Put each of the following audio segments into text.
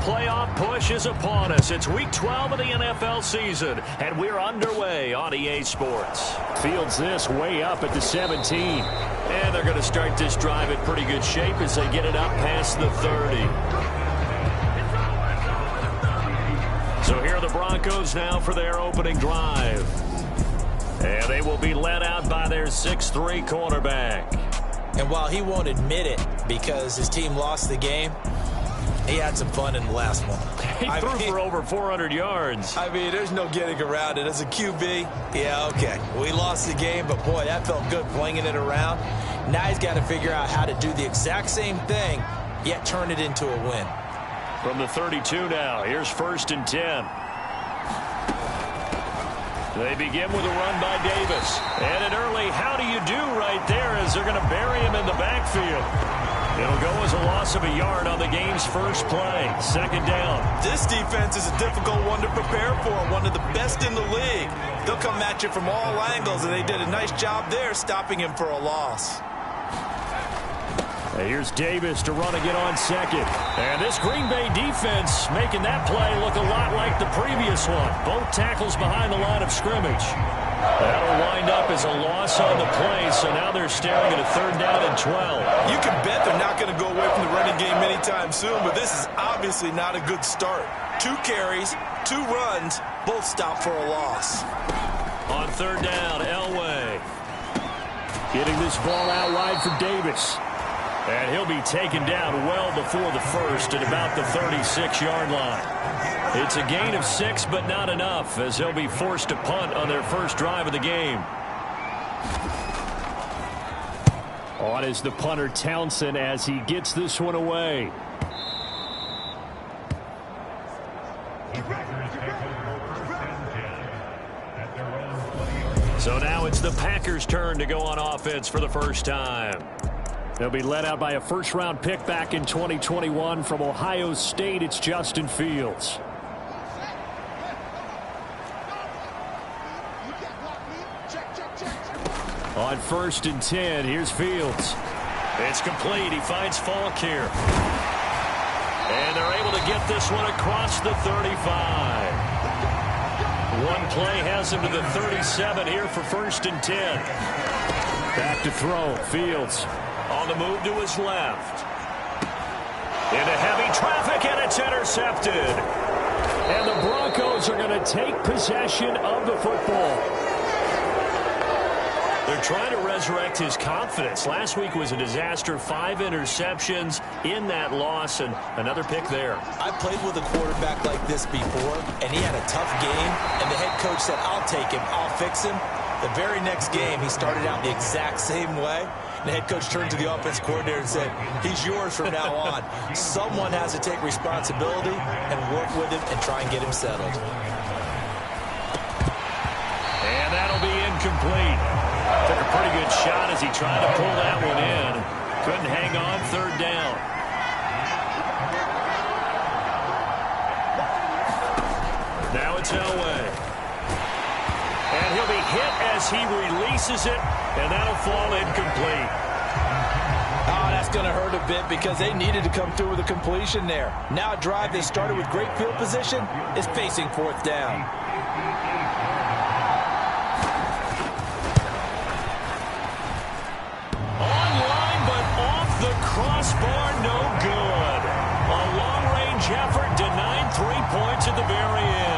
playoff push is upon us. It's Week 12 of the NFL season, and we're underway on EA Sports. Fields this way up at the 17. And they're going to start this drive in pretty good shape as they get it up past the 30. So here are the Broncos now for their opening drive. And they will be led out by their 6'3" quarterback. And while he won't admit it because his team lost the game, he had some fun in the last one. He threw for over 400 yards. I mean, there's no getting around it. As a QB, yeah, okay. We lost the game, but boy, that felt good flinging it around. Now he's got to figure out how to do the exact same thing, yet turn it into a win. From the 32 now, here's 1st and 10. They begin with a run by Davis. And an early how do you do right there as they're going to bury him in the backfield. It'll go as a loss of a yard on the game's first play. 2nd down. This defense is a difficult one to prepare for, one of the best in the league. They'll come at you from all angles, and they did a nice job there stopping him for a loss. Here's Davis to run again on 2nd. And this Green Bay defense making that play look a lot like the previous one. Both tackles behind the line of scrimmage. That'll wind up as a loss on the play, so now they're staring at a 3rd down and 12. You can bet they're not going to go away from the running game anytime soon, but this is obviously not a good start. 2 carries, 2 runs, both stopped for a loss. On 3rd down, Elway. Getting this ball out wide for Davis. And he'll be taken down well before the 1st at about the 36-yard line. It's a gain of 6, but not enough, as they'll be forced to punt on their first drive of the game. On is the punter Townsend as he gets this one away. So now it's the Packers' turn to go on offense for the first time. They'll be led out by a first-round pick back in 2021 from Ohio State. It's Justin Fields. On 1st and 10, here's Fields. It's complete. He finds Falk here. And they're able to get this one across the 35. One play has him to the 37 here for 1st and 10. Back to throw. Fields on the move to his left. Into heavy traffic, and it's intercepted. And the Broncos are going to take possession of the football. They're trying to resurrect his confidence. Last week was a disaster. 5 interceptions in that loss, and another pick there. I played with a quarterback like this before, and he had a tough game, and the head coach said, I'll take him, I'll fix him. The very next game, he started out the exact same way. The head coach turned to the offense coordinator and said, he's yours from now on. Someone has to take responsibility and work with him and try and get him settled. And that'll be incomplete. Took a pretty good shot as he tried to pull that one in. Couldn't hang on. 3rd down. Now it's Elway. And he'll be hit as he releases it, and that'll fall incomplete. Oh, that's going to hurt a bit because they needed to come through with a completion there. Now a drive that started with great field position is facing 4th down. Online, but off the crossbar, no good. A long-range effort denied 3 points at the very end.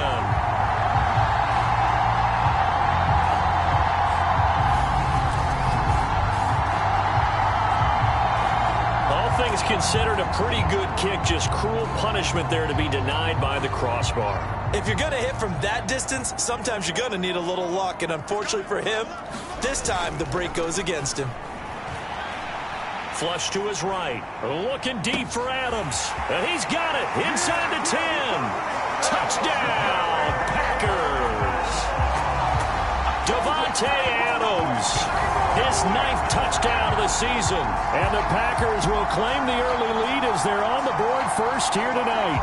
Things considered a pretty good kick, just cruel punishment there to be denied by the crossbar. If you're going to hit from that distance, sometimes you're going to need a little luck, and unfortunately for him, this time the break goes against him. Flush to his right, looking deep for Adams, and he's got it inside the 10. Touchdown, Packers! Davante Adams, his 9th touchdown of the season. And the Packers will claim the early lead as they're on the board first here tonight.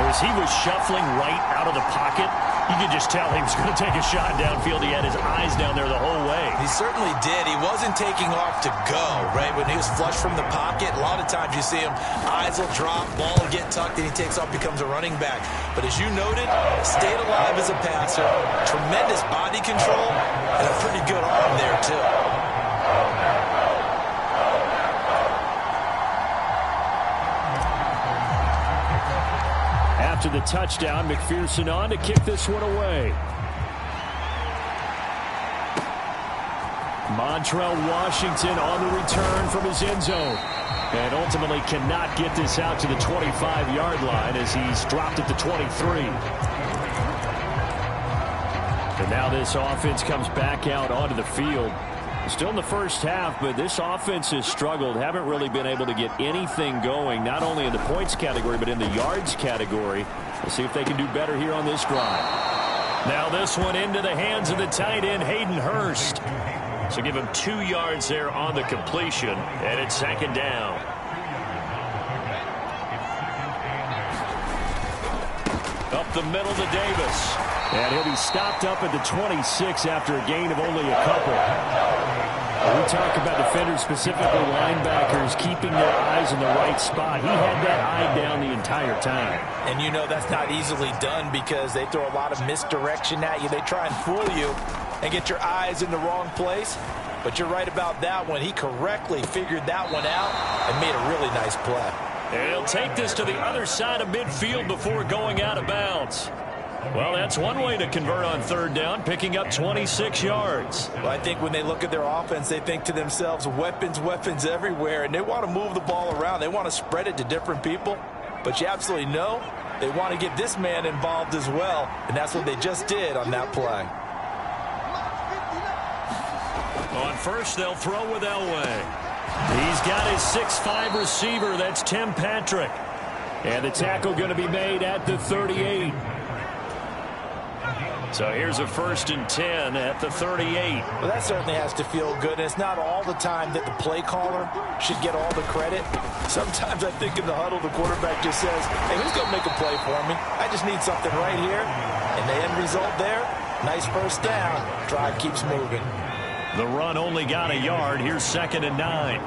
As he was shuffling right out of the pocket, You could just tell he was going to take a shot downfield. He had his eyes down there the whole way. He certainly did. He wasn't taking off to go, right? When he was flush from the pocket, a lot of times you see him, eyes will drop, ball will get tucked, and he takes off, becomes a running back. But as you noted, stayed alive as a passer, tremendous body control, and a pretty good arm there, too. After the touchdown, McPherson on to kick this one away. Montrell Washington on the return from his end zone. And ultimately cannot get this out to the 25-yard line as he's dropped at the 23. And now this offense comes back out onto the field. Still in the first half, but this offense has struggled. Haven't really been able to get anything going, not only in the points category, but in the yards category. We'll see if they can do better here on this drive. Now this one into the hands of the tight end, Hayden Hurst. So give him 2 yards there on the completion, and it's second down. Up the middle to Davis. And he'll be stopped up at the 26 after a gain of only a couple. We talk about defenders, specifically linebackers, keeping their eyes in the right spot. He had that eye down the entire time. And you know that's not easily done because they throw a lot of misdirection at you. They try and fool you and get your eyes in the wrong place. But you're right about that one. He correctly figured that one out and made a really nice play. And he'll take this to the other side of midfield before going out of bounds. Well, that's one way to convert on third down, picking up 26 yards. Well, I think when they look at their offense, they think to themselves, weapons, weapons everywhere, and they want to move the ball around. They want to spread it to different people. But you absolutely know they want to get this man involved as well, and that's what they just did on that play. On first, they'll throw with Elway. He's got his 6'5" receiver. That's Tim Patrick. And the tackle going to be made at the 38. So here's a 1st and 10 at the 38. Well, that certainly has to feel good. And it's not all the time that the play caller should get all the credit. Sometimes I think in the huddle, the quarterback just says, hey, who's going to make a play for me? I just need something right here. And the end result there, nice first down. Drive keeps moving. The run only got a yard. Here's 2nd and 9.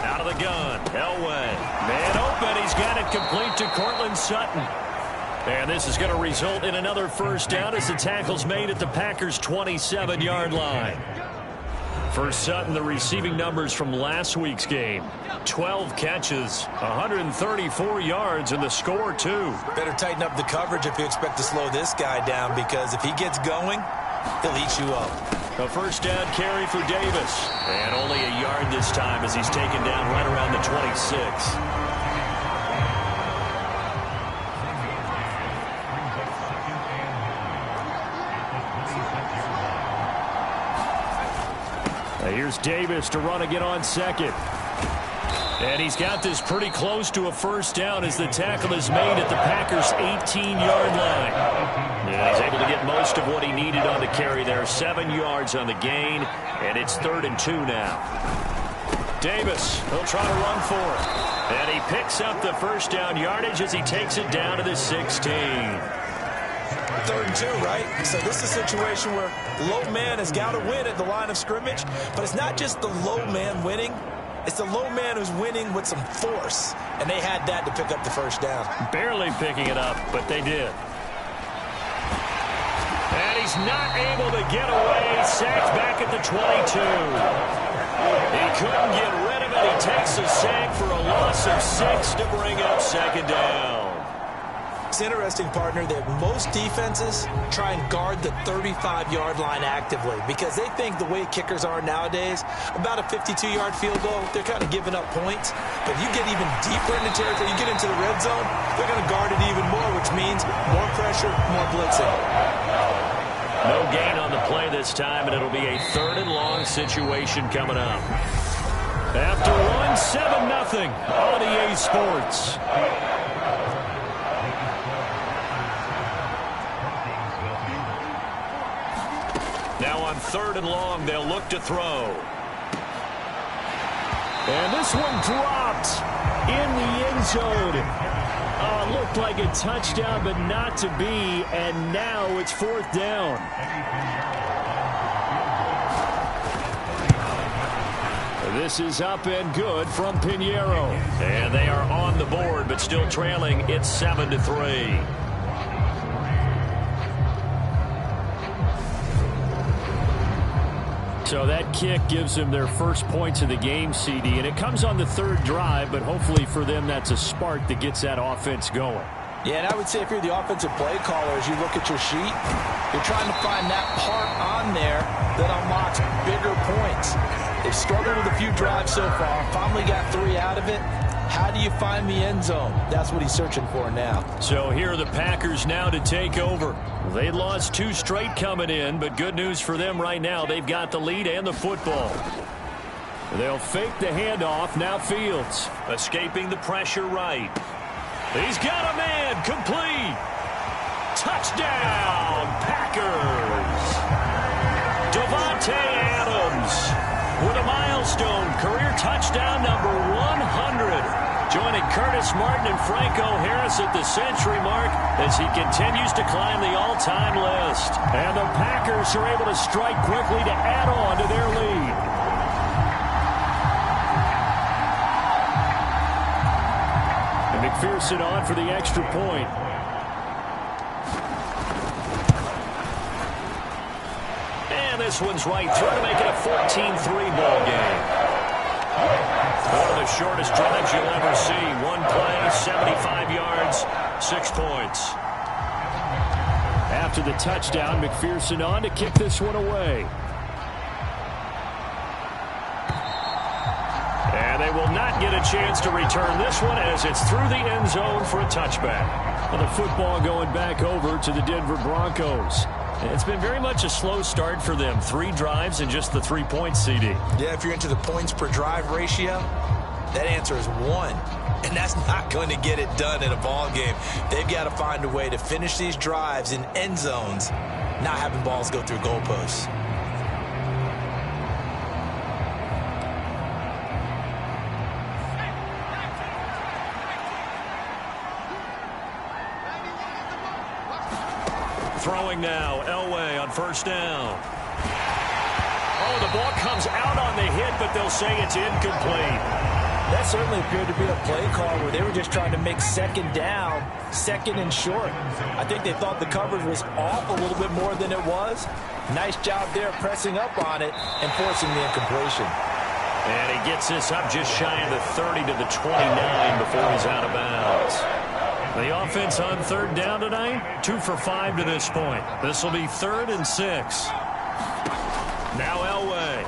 Out of the gun, Elway. Man open, he's got it complete to Cortland Sutton. And this is going to result in another first down as the tackle's made at the Packers' 27-yard line. For Sutton, the receiving numbers from last week's game. 12 catches, 134 yards, and the score, too. Better tighten up the coverage if you expect to slow this guy down, because if he gets going, he'll eat you up. A first down carry for Davis. And only a yard this time as he's taken down right around the 26. Here's Davis to run again on second. And he's got this pretty close to a first down as the tackle is made at the Packers' 18-yard line. And he's able to get most of what he needed on the carry there. 7 yards on the gain, and it's 3rd and 2 now. Davis, he'll try to run for it. And he picks up the first down yardage as he takes it down to the 16. 3rd and 2, right? So this is a situation where low man has got to win at the line of scrimmage, but it's not just the low man winning. It's the low man who's winning with some force, and they had that to pick up the first down. Barely picking it up, but they did. And he's not able to get away. Sacked back at the 22. He couldn't get rid of it. He takes a sack for a loss of 6 to bring up 2nd down. It's interesting, partner, that most defenses try and guard the 35-yard line actively because they think the way kickers are nowadays, about a 52-yard field goal, they're kind of giving up points. But you get even deeper into territory, you get into the red zone, they're going to guard it even more, which means more pressure, more blitzing. No gain on the play this time, and it'll be a 3rd and long situation coming up. After one, 7-0 on EA Sports. Now on 3rd and long, they'll look to throw. And this one dropped in the end zone. Looked like a touchdown, but not to be. And now it's 4th down. This is up and good from Pinheiro. And they are on the board, but still trailing. It's 7-3. So that kick gives them their first points of the game, CD. And it comes on the 3rd drive, but hopefully for them that's a spark that gets that offense going. Yeah, and I would say if you're the offensive play caller, as you look at your sheet, you're trying to find that part on there that unlocks bigger points. They've struggled with a few drives so far, finally got 3 out of it. How do you find the end zone? That's what he's searching for now. So here are the Packers now to take over. They lost 2 straight coming in, but good news for them right now. They've got the lead and the football. They'll fake the handoff. Now Fields escaping the pressure right. He's got a man. Complete. Touchdown, Packers. Davante Adams with a milestone career touchdown number 100. Joining Curtis Martin and Franco Harris at the century mark as he continues to climb the all-time list. And the Packers are able to strike quickly to add on to their lead. And McPherson on for the extra point. And this one's right through to make it a 14-3 ball game. One of the shortest drives you'll ever see. One play, 75 yards, 6 points. After the touchdown, McPherson on to kick this one away. And they will not get a chance to return this one as it's through the end zone for a touchback. And the football going back over to the Denver Broncos. It's been very much a slow start for them. 3 drives and just the 3 points, CD. Yeah, if you're into the points per drive ratio, that answer is 1. And that's not going to get it done in a ball game. They've got to find a way to finish these drives in end zones, not having balls go through goalposts. Throwing now, Elway on 1st down. Oh, the ball comes out on the hit, but they'll say it's incomplete. That certainly appeared to be a play call where they were just trying to make 2nd down, 2nd and short. I think they thought the coverage was off a little bit more than it was. Nice job there pressing up on it and forcing the incompletion. And he gets this up just shy of the 30 to the 29 before he's out of bounds. The offense on 3rd down tonight, 2 for 5 to this point. This will be 3rd and 6. Now Elway.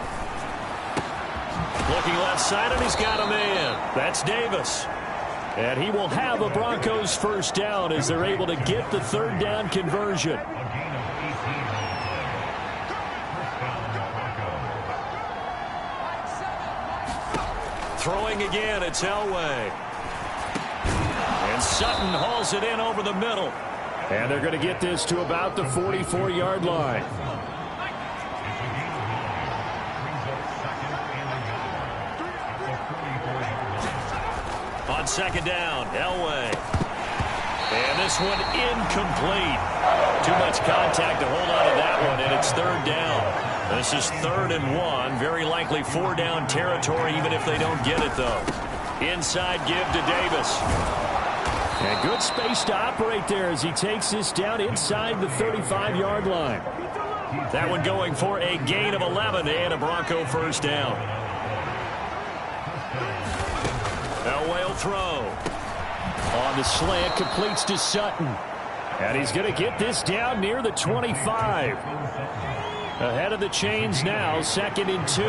Looking left side, and he's got a man. That's Davis. And he will have a Broncos 1st down as they're able to get the 3rd down conversion. Throwing again, it's Elway. And Sutton hauls it in over the middle. And they're going to get this to about the 44-yard line. On 2nd down, Elway. And this one incomplete. Too much contact to hold on to that one, and it's 3rd down. This is 3rd and 1. Very likely 4 down territory, even if they don't get it, though. Inside give to Davis. And good space to operate there as he takes this down inside the 35-yard line. That one going for a gain of 11 and a Bronco 1st down. Elway will throw. On the slant, completes to Sutton. And he's going to get this down near the 25. Ahead of the chains now, 2nd and 2.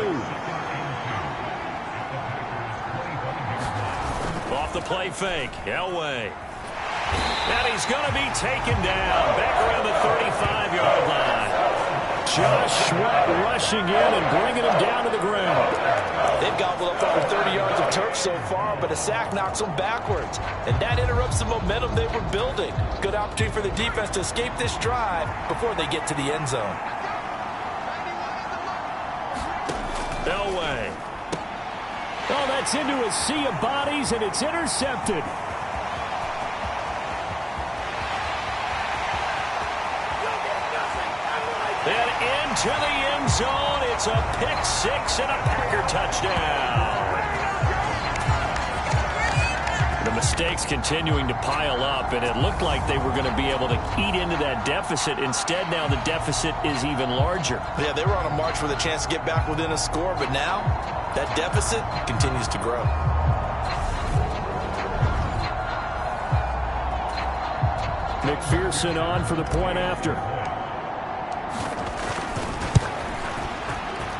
Off the play fake, Elway. And he's going to be taken down back around the 35-yard line. Josh Sweat rushing in and bringing him down to the ground. They've gobbled up over 30 yards of turf so far, but a sack knocks them backwards. And that interrupts the momentum they were building. Good opportunity for the defense to escape this drive before they get to the end zone. Elway. Oh, that gets into a sea of bodies, and it's intercepted. And into the end zone. It's a pick six and a Packer touchdown. The mistakes continuing to pile up, and it looked like they were going to be able to eat into that deficit. Instead, now the deficit is even larger. Yeah, they were on a march with a chance to get back within a score, but now that deficit continues to grow. McPherson on for the point after.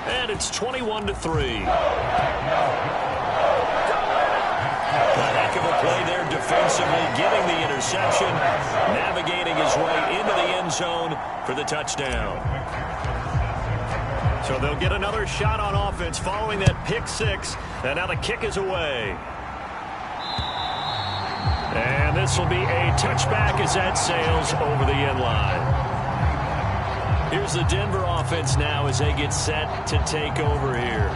And it's 21-3. A heck of a play there defensively, getting the interception, navigating his way into the end zone for the touchdown. So they'll get another shot on offense following that pick six, and now the kick is away. And this will be a touchback as that sails over the end line. Here's the Denver offense now as they get set to take over here.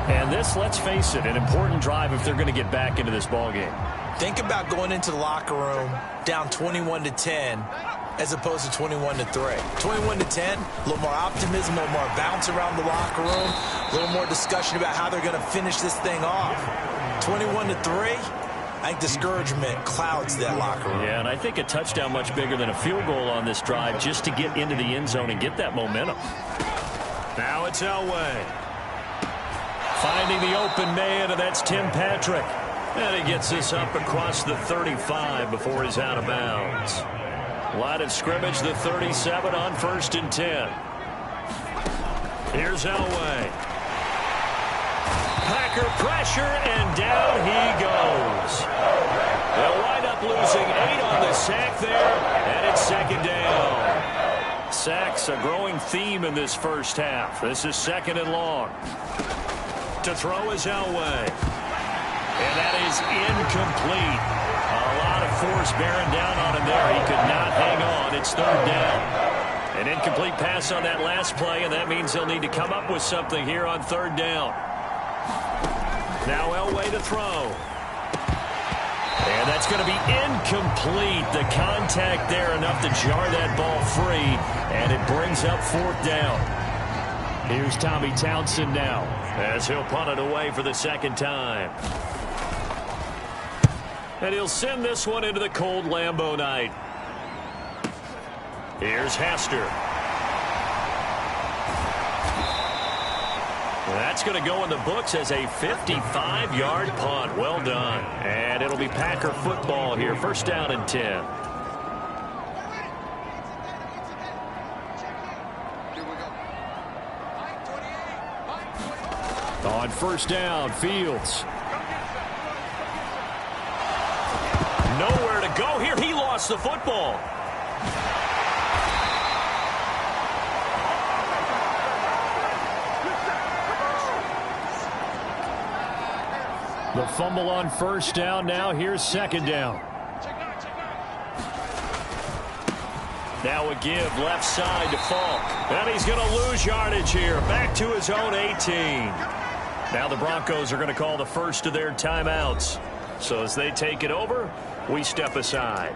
And this, let's face it, an important drive if they're going to get back into this ballgame. Think about going into the locker room down 21-10 as opposed to 21-3. 21-10, a little more optimism, a little more bounce around the locker room, a little more discussion about how they're going to finish this thing off. 21-3. I think discouragement clouds that locker room. Yeah, and I think a touchdown much bigger than a field goal on this drive just to get into the end zone and get that momentum. Now it's Elway. Finding the open man, and that's Tim Patrick. And he gets this up across the 35 before he's out of bounds. Line of scrimmage, the 37 on 1st and 10. Here's Elway. Packer pressure, and down he goes. They'll wind up losing 8 on the sack there, and it's 2nd down. Sacks a growing theme in this first half. This is 2nd and long. To throw is Elway. And that is incomplete. A lot of force bearing down on him there. He could not hang on. It's 3rd down. An incomplete pass on that last play, and that means they'll need to come up with something here on 3rd down. Now Elway to throw. And that's going to be incomplete. The contact there enough to jar that ball free, and it brings up 4th down. Here's Tommy Townsend now as he'll punt it away for the 2nd time. And he'll send this one into the cold Lambeau night. Here's Hester. That's going to go in the books as a 55-yard punt. Well done. And it'll be Packer football here. 1st down and 10. On 1st down, Fields. Nowhere to go here. He lost the football. The fumble on 1st down. Now here's 2nd down. Now a give left side to Falk. And he's going to lose yardage here. Back to his own 18. Now the Broncos are going to call the first of their timeouts. So as they take it over, we step aside.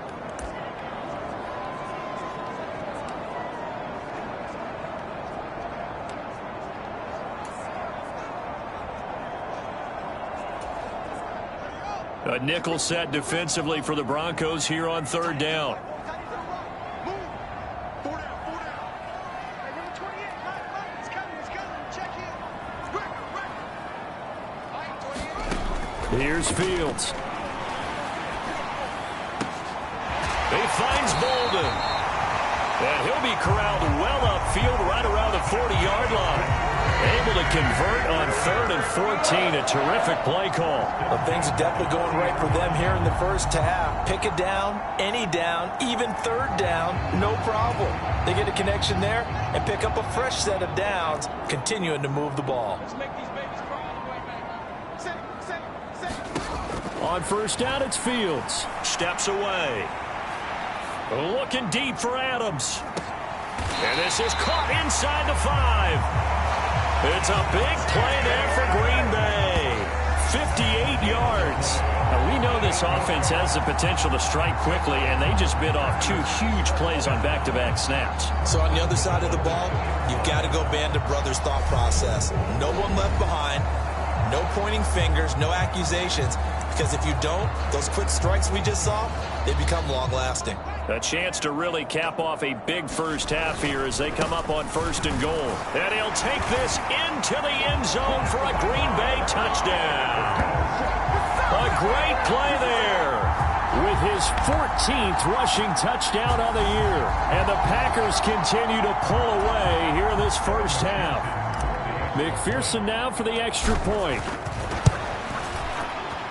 A nickel set defensively for the Broncos here on 3rd down. Here's Fields. He finds Bolden. And he'll be corralled well upfield right around the 40-yard line. Able to convert on 3rd and 14. A terrific play call. Well, things are definitely going right for them here in the first half. Pick a down, any down, even 3rd down, no problem. They get a connection there and pick up a fresh set of downs, continuing to move the ball. On 1st down, it's Fields. Steps away. Looking deep for Adams. And this is caught inside the 5. It's a big play there for Green Bay. 58 yards. Now, we know this offense has the potential to strike quickly, and they just bit off 2 huge plays on back-to-back snaps. So on the other side of the ball, you've got to go Band of Brothers thought process. No one left behind, no pointing fingers, no accusations, because if you don't, those quick strikes we just saw, they become long-lasting. A chance to really cap off a big first half here as they come up on 1st and goal. And he'll take this into the end zone for a Green Bay touchdown. A great play there with his 14th rushing touchdown of the year. And the Packers continue to pull away here in this first half. McPherson now for the extra point.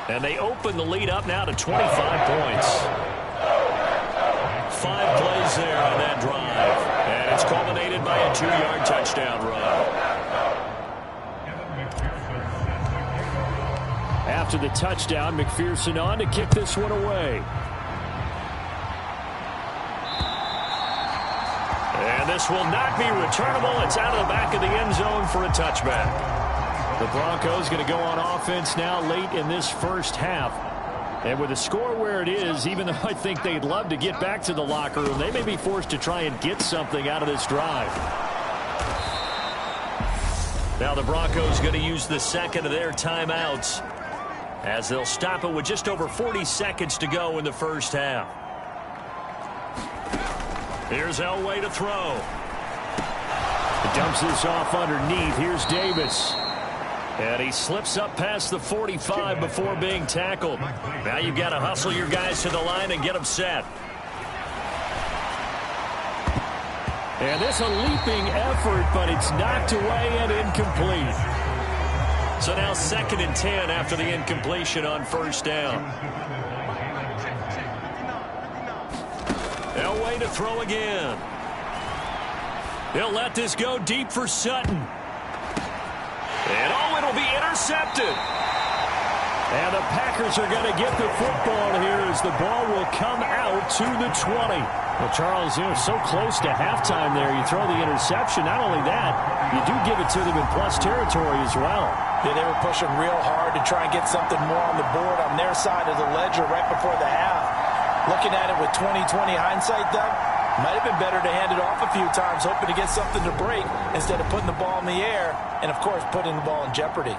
And they open the lead up now to 25 points. 5 plays there on that drive. And it's culminated by a 2-yard touchdown run. After the touchdown, McPherson on to kick this one away. And this will not be returnable. It's out of the back of the end zone for a touchback. The Broncos going to go on offense now late in this first half. And with the score where it is, even though I think they'd love to get back to the locker room, they may be forced to try and get something out of this drive. Now the Broncos going to use the second of their timeouts as they'll stop it with just over 40 seconds to go in the first half. Here's Elway to throw. He dumps this off underneath. Here's Davis. And he slips up past the 45 before being tackled. Now you've got to hustle your guys to the line and get them set. And this a leaping effort, but it's knocked away and incomplete. So now 2nd and 10 after the incompletion on 1st down. Elway to throw again. He'll let this go deep for Sutton. And it'll be intercepted. And the Packers are going to get the football here as the ball will come out to the 20. Well, Charles, so close to halftime there. You throw the interception. Not only that, you do give it to them in plus territory as well. Yeah, they were pushing real hard to try and get something more on the board on their side of the ledger right before the half. Looking at it with 20/20 hindsight, though, might have been better to hand it off a few times, hoping to get something to break instead of putting the ball in the air and, of course, putting the ball in jeopardy.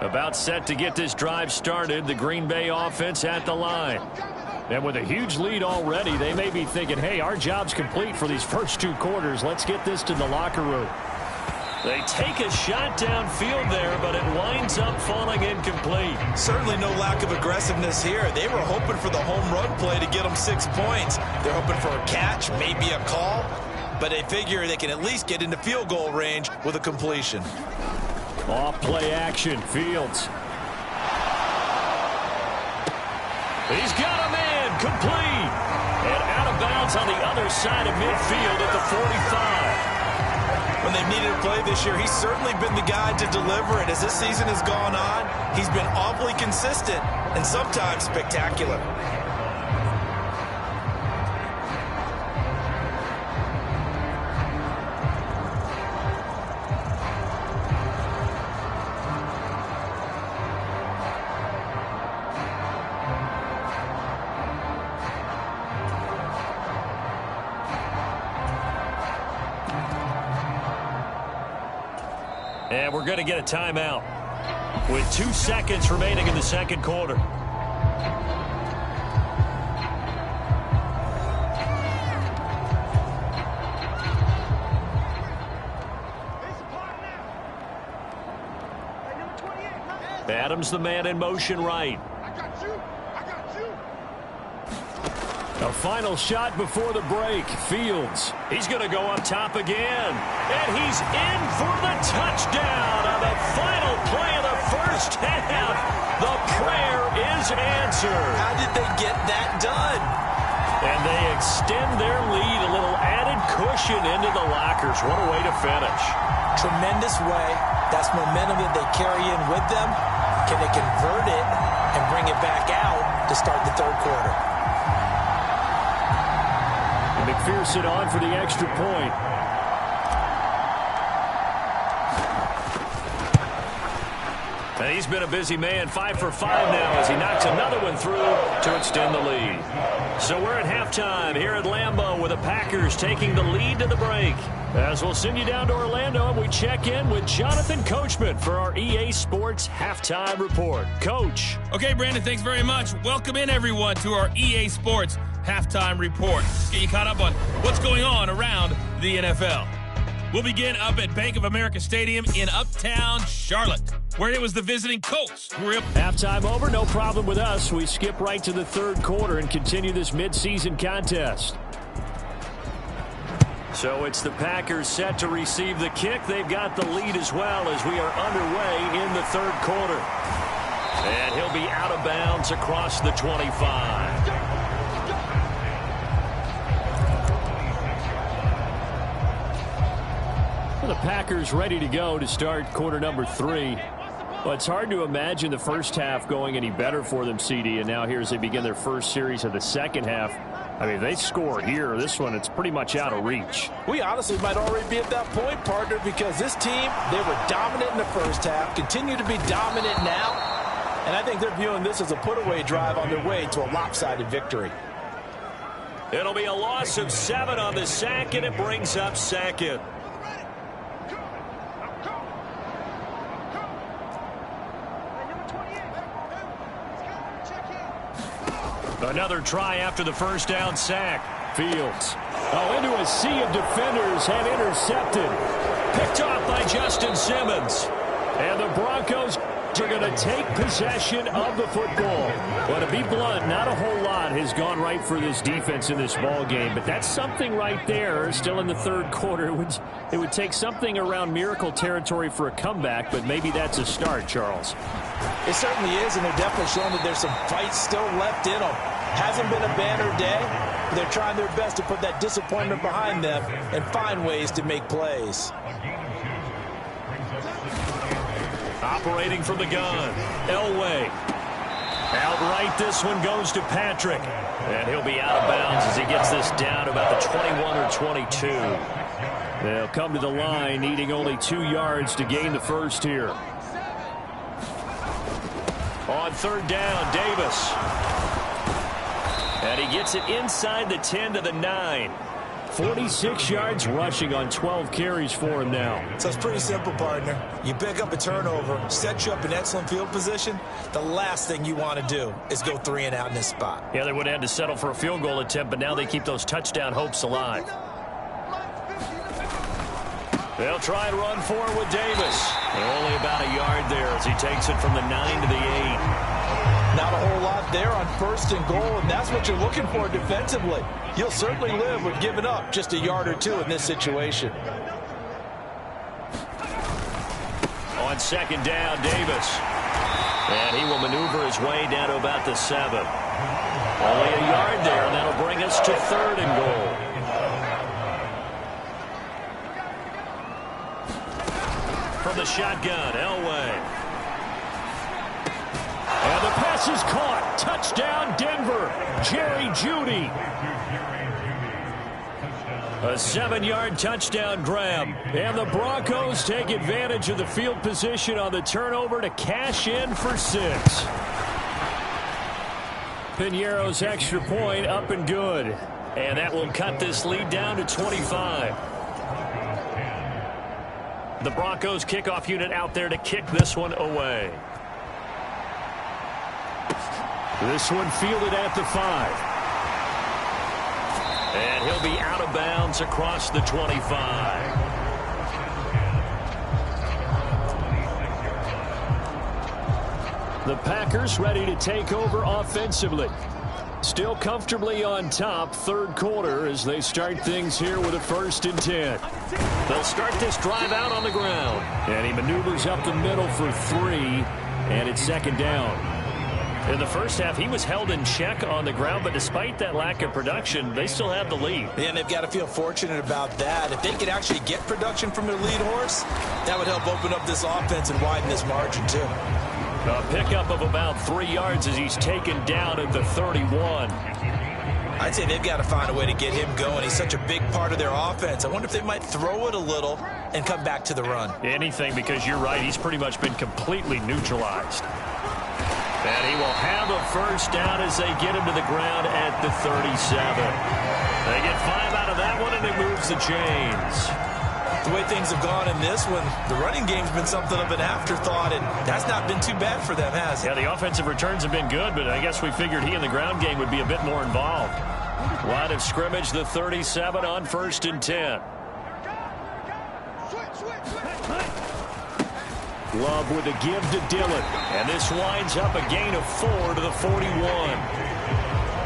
About set to get this drive started, the Green Bay offense at the line. And with a huge lead already, they may be thinking, hey, our job's complete for these first 2 quarters. Let's get this to the locker room. They take a shot downfield there, but it winds up falling incomplete. Certainly no lack of aggressiveness here. They were hoping for the home run play to get them 6 points. They're hoping for a catch, maybe a call, but they figure they can at least get into field goal range with a completion. Off play action, Fields. He's got a man, complete. And out of bounds on the other side of midfield at the 45. When they've needed a play this year, he's certainly been the guy to deliver it. As this season has gone on, he's been awfully consistent and sometimes spectacular. And we're going to get a timeout with 2 seconds remaining in the second quarter. Adams the man in motion right. A final shot before the break. Fields. He's going to go up top again. And he's in for the touchdown on the final play of the first half. The prayer is answered. How did they get that done? And they extend their lead, a little added cushion into the lockers. What a way to finish. Tremendous way. That's momentum that they carry in with them. Can they convert it and bring it back out to start the third quarter? McPherson on for the extra point. And he's been a busy man, 5 for 5 now as he knocks another one through to extend the lead. So we're at halftime here at Lambeau with the Packers taking the lead to the break. As we'll send you down to Orlando and we check in with Jonathan Coachman for our EA Sports Halftime Report. Coach. Okay, Brandon, thanks very much. Welcome in, everyone, to our EA Sports Halftime Report. Let's get you caught up on what's going on around the NFL. We'll begin up at Bank of America Stadium in Uptown Charlotte, where it was the visiting Colts who were up. Halftime over, no problem with us. We skip right to the third quarter and continue this midseason contest. So it's the Packers set to receive the kick. They've got the lead as well as we are underway in the third quarter. And he'll be out of bounds across the 25. The Packers ready to go to start quarter number 3. Well, it's hard to imagine the first half going any better for them, CD, and now here as they begin their first series of the second half. I mean, they score here. This one, it's pretty much out of reach. We honestly might already be at that point, partner, because this team, they were dominant in the first half, continue to be dominant now, and I think they're viewing this as a put-away drive on their way to a lopsided victory. It'll be a loss of 7 on the sack, and it brings up second. Another try after the first down sack. Fields. Oh, into a sea of defenders and intercepted. Picked off by Justin Simmons. And the Broncos are going to take possession of the football. Well, to be blunt, not a whole lot has gone right for this defense in this ball game, but that's something right there. Still in the third quarter. It would take something around miracle territory for a comeback, but maybe that's a start, Charles. It certainly is, and they're definitely showing that there's some fight still left in them. Hasn't been a banner day, but they're trying their best to put that disappointment behind them and find ways to make plays. Operating from the gun, Elway. Outright, this one goes to Patrick. And he'll be out of bounds as he gets this down about the 21 or 22. They'll come to the line, needing only 2 yards to gain the first here. On third down, Davis. And he gets it inside the 10 to the 9. 46 yards rushing on 12 carries for him now. So it's pretty simple, partner. You pick up a turnover, set you up in excellent field position. The last thing you want to do is go 3 and out in this spot. Yeah, they would have had to settle for a field goal attempt, but now they keep those touchdown hopes alive. They'll try and run forward with Davis. And only about a yard there as he takes it from the 9 to the 8. Not a whole lot there on first and goal, and that's what you're looking for defensively. You'll certainly live with giving up just a yard or 2 in this situation. On second down, Davis. And he will maneuver his way down to about the 7. Only a yard there, and that'll bring us to third and goal. From the shotgun, Elway. And the pass is caught. Touchdown, Denver. Jerry Jeudy. A 7-yard touchdown grab. And the Broncos take advantage of the field position on the turnover to cash in for 6. Piñeiro's extra point up and good. And that will cut this lead down to 25. The Broncos kickoff unit out there to kick this one away. This one fielded at the 5. And he'll be out of bounds across the 25. The Packers ready to take over offensively. Still comfortably on top, third quarter as they start things here with a 1st and 10. They'll start this drive out on the ground. And he maneuvers up the middle for 3. And it's second down. In the first half, he was held in check on the ground, but despite that lack of production, they still have the lead. Yeah, and they've got to feel fortunate about that. If they could actually get production from their lead horse, that would help open up this offense and widen this margin, too. A pickup of about 3 yards as he's taken down at the 31. I'd say they've got to find a way to get him going. He's such a big part of their offense. I wonder if they might throw it a little and come back to the run. Anything, because you're right. He's pretty much been completely neutralized. And he will have a first down as they get him to the ground at the 37. They get 5 out of that one, and it moves the chains. The way things have gone in this one, the running game's been something of an afterthought, and that's not been too bad for them, has it? Yeah, the offensive returns have been good, but I guess we figured he in the ground game would be a bit more involved. Line of scrimmage, the 37 on 1st and 10. Love with a give to Dillon, and this winds up a gain of 4 to the 41.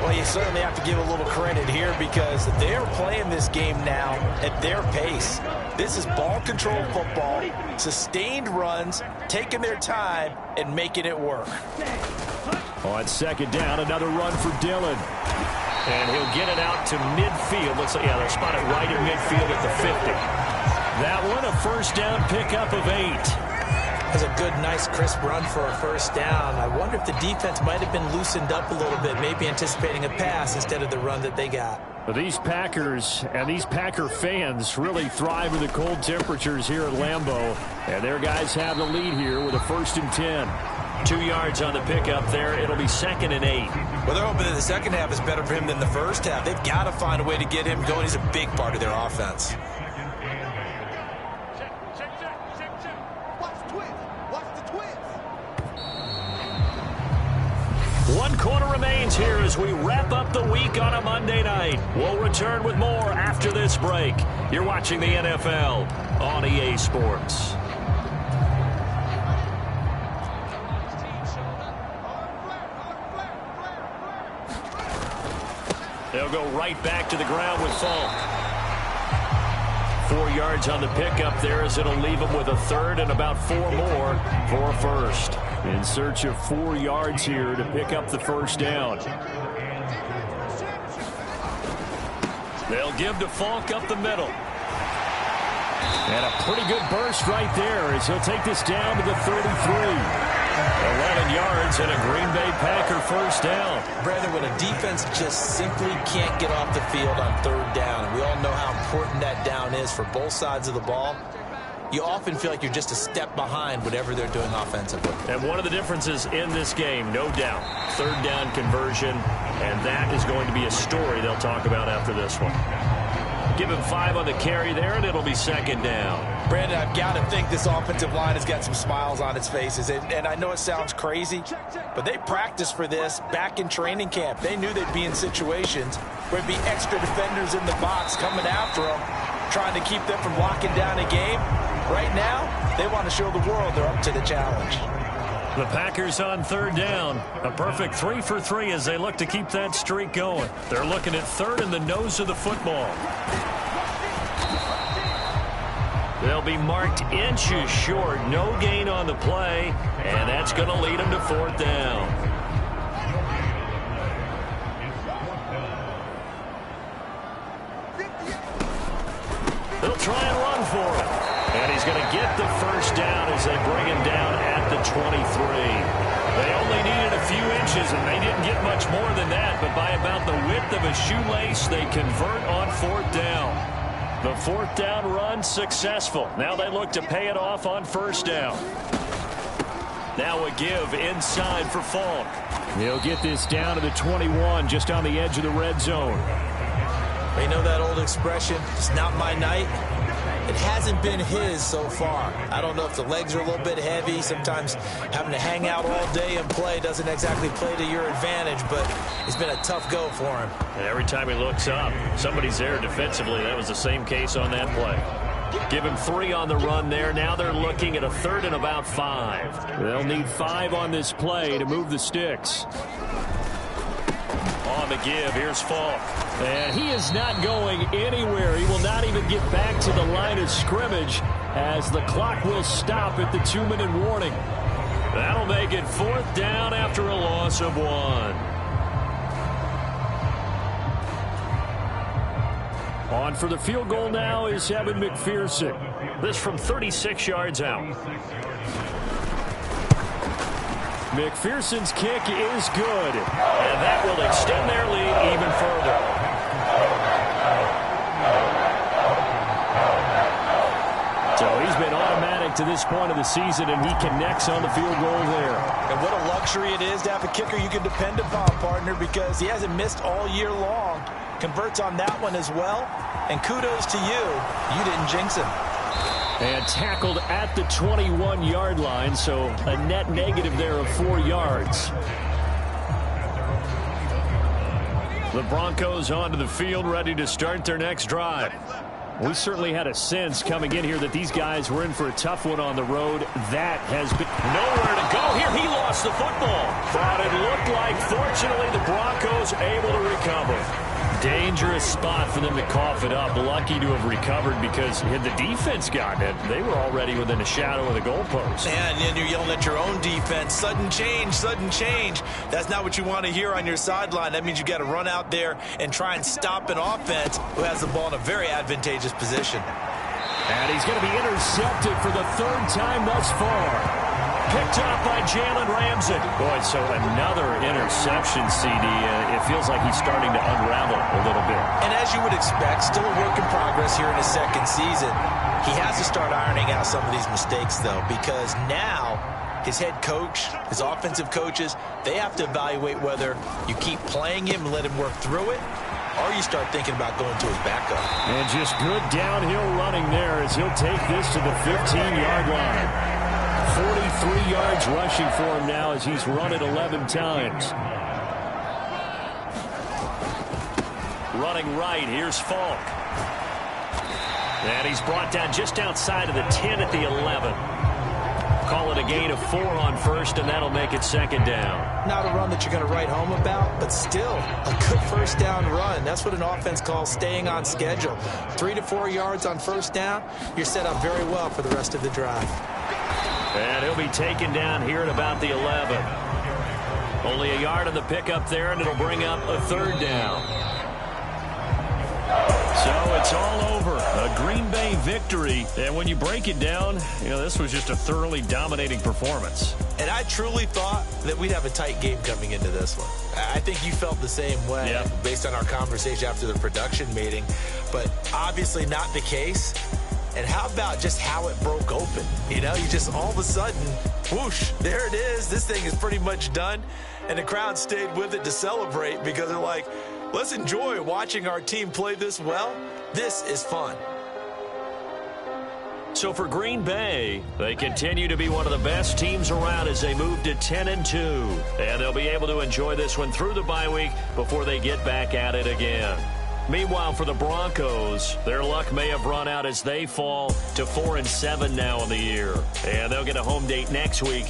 Well, you certainly have to give a little credit here because they're playing this game now at their pace. This is ball control football, sustained runs, taking their time and making it work. On 2nd down, another run for Dillon. And he'll get it out to midfield. Looks like, yeah, they'll spot it right in midfield at the 50. That one, a first down pickup of 8. That's a good, nice, crisp run for a first down. I wonder if the defense might have been loosened up a little bit, maybe anticipating a pass instead of the run that they got. But these Packers and these Packer fans really thrive in the cold temperatures here at Lambeau. And their guys have the lead here with a 1st and 10. 2 yards on the pickup there. It'll be 2nd and 8. Well, they're hoping that the second half is better for him than the first half. They've got to find a way to get him going. He's a big part of their offense. One quarter remains here as we wrap up the week on a Monday night. We'll return with more after this break. You're watching the NFL on EA Sports. They'll go right back to the ground with Falk. 4 yards on the pickup there as it'll leave them with a 3rd and about 4 more for a first. In search of 4 yards here to pick up the first down. They'll give to Falk up the middle. And a pretty good burst right there as he'll take this down to the 33. 11 yards and a Green Bay Packer first down. Brandon, when a defense just simply can't get off the field on 3rd down, and we all know how important that down is for both sides of the ball, you often feel like you're just a step behind whatever they're doing offensively. And one of the differences in this game, no doubt, 3rd down conversion, and that is going to be a story they'll talk about after this one. Give him 5 on the carry there, and it'll be 2nd down. Brandon, I've got to think this offensive line has got some smiles on its faces. And I know it sounds crazy, but they practiced for this back in training camp. They knew they'd be in situations where there'd be extra defenders in the box coming after them, trying to keep them from locking down a game. Right now, they want to show the world they're up to the challenge. The Packers on 3rd down. A perfect 3 for 3 as they look to keep that streak going. They're looking at 3rd in the nose of the football. They'll be marked inches short. No gain on the play, and that's going to lead them to 4th down. They'll try and run for it. And he's going to get the first down as they bring him down at the 23. They only needed a few inches, and they didn't get much more than that. But by about the width of a shoelace, they convert on 4th down. The 4th down run successful. Now they look to pay it off on 1st down. Now a give inside for Falk. He'll get this down to the 21, just on the edge of the red zone. You know that old expression, it's not my night? It hasn't been his so far. I don't know if the legs are a little bit heavy. Sometimes having to hang out all day and play doesn't exactly play to your advantage, but it's been a tough go for him. And every time he looks up, somebody's there defensively. That was the same case on that play. Give him 3 on the run there. Now they're looking at a 3rd and about 5. They'll need 5 on this play to move the sticks. On the give, here's Falk. And he is not going anywhere. He will not even get back to the line of scrimmage as the clock will stop at the 2-minute warning. That'll make it 4th down after a loss of 1. On for the field goal now is Evan McPherson. This from 36 yards out. McPherson's kick is good. And that will extend their lead even further. So he's been automatic to this point of the season, and he connects on the field goal there. And what a luxury it is to have a kicker you can depend upon, partner, because he hasn't missed all year long. Converts on that one as well. And kudos to you. You didn't jinx him. And tackled at the 21-yard line, so a net negative there of 4 yards. The Broncos onto the field, ready to start their next drive. We certainly had a sense coming in here that these guys were in for a tough one on the road. That has been nowhere to go. Here he lost the football. But it looked like, fortunately, the Broncos able to recover. Dangerous spot for them to cough it up. Lucky to have recovered, because had the defense gotten it, they were already within a shadow of the goalpost. And then you're yelling at your own defense. Sudden change, sudden change. That's not what you want to hear on your sideline. That means you got to run out there and try and stop an offense who has the ball in a very advantageous position. And he's going to be intercepted for the 3rd time thus far. Picked up by Jalen Ramsey. Boy, so another interception, CD. It feels like he's starting to unravel a little bit. And as you would expect, still a work in progress here in his 2nd season. He has to start ironing out some of these mistakes, though, because now his head coach, his offensive coaches, they have to evaluate whether you keep playing him and let him work through it, or you start thinking about going to his backup. And just good downhill running there as he'll take this to the 15-yard line. 43 yards rushing for him now as he's run it 11 times. Running right, here's Falk. And he's brought down just outside of the 10 at the 11. Call it a gain of 4 on first, and that'll make it 2nd down. Not a run that you're going to write home about, but still a good 1st down run. That's what an offense calls staying on schedule. 3 to 4 yards on 1st down, you're set up very well for the rest of the drive. And he'll be taken down here at about the 11. Only a yard on the pickup there, and it'll bring up a 3rd down. So it's all over. A Green Bay victory. And when you break it down, this was just a thoroughly dominating performance. And I truly thought that we'd have a tight game coming into this one. I think you felt the same way based on our conversation after the production meeting. But obviously not the case. And how about just how it broke open? You just all of a sudden, whoosh, there it is. This thing is pretty much done. And the crowd stayed with it to celebrate because they're like, let's enjoy watching our team play this well. This is fun. So for Green Bay, they continue to be one of the best teams around as they move to 10-2. And they'll be able to enjoy this one through the bye week before they get back at it again. Meanwhile, for the Broncos, their luck may have run out as they fall to 4-7 now in the year. And they'll get a home date next week.